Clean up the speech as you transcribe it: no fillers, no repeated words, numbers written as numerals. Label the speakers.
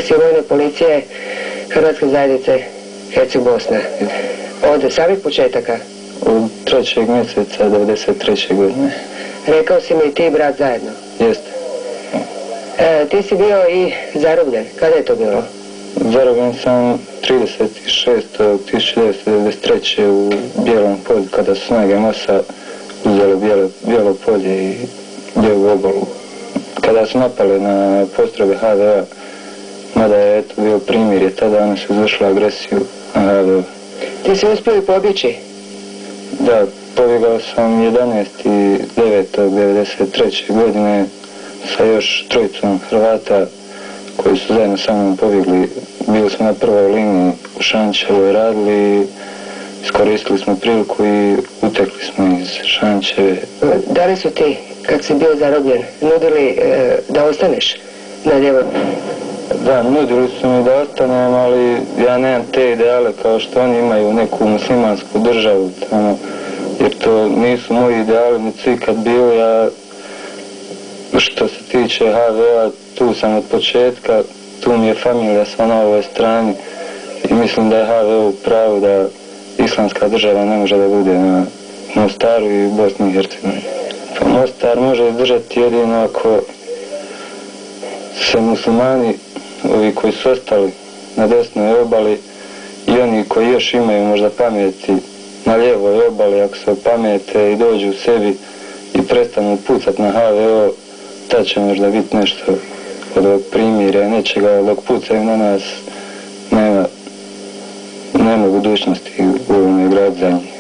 Speaker 1: silovne policije Hrvatske zajednice Herceg-Bosna. Od samih početaka?
Speaker 2: Od 3. mjeseca 1993. godine.
Speaker 1: Rekao si mi ti i brat zajedno?
Speaker 2: Jeste.
Speaker 1: Ti si bio i zarobljen. Kada je to bilo?
Speaker 2: Zarobljen sam 36.1993. u Bijelom polju, kada su snage MOS-a uzeli Bijelo polje i Lijevu obalu. Kada su napali na postrojbe HVO-a, mada je to bio primirje, tada oni su izvršili agresiju na HVO.
Speaker 1: Ti si uspio pobjeći?
Speaker 2: Da, pobjegao sam 11.9.1993. godine sa još trojicom Hrvata koji su zajedno sa mnom pobjegli. Bili smo na prvoj liniji u Šančevoj, radili i iskoristili smo priliku i utekli smo iz Šančeve.
Speaker 1: Da li su ti, kad si bio zarobljen, nudili da ostaneš na Lijevoj?
Speaker 2: Da, nudili su mi da ostanem, ali ja nemam te ideale kao što oni imaju neku muslimansku državu tamo, jer to nisu moji ideali, ni su ikad bili. Ja, što se tiče HVO-a, tu sam od početka, tu mi je familija sva na ovoj strani i mislim da je HVO pravo da islamska država ne može da bude na Mostaru i Bosni i Hercegovini. Pa Mostar može izdržati jedino ako se muslimani, ovi koji su ostali na desnoj obali i oni koji još imaju možda pameti na lijevoj obali, ako se opamete i dođu u sebi i prestanu pucati na HVO, tad će možda biti nešto od ovog primirja, nečega, dok pucaju na nas, nema budućnosti u ovome gradu za njih.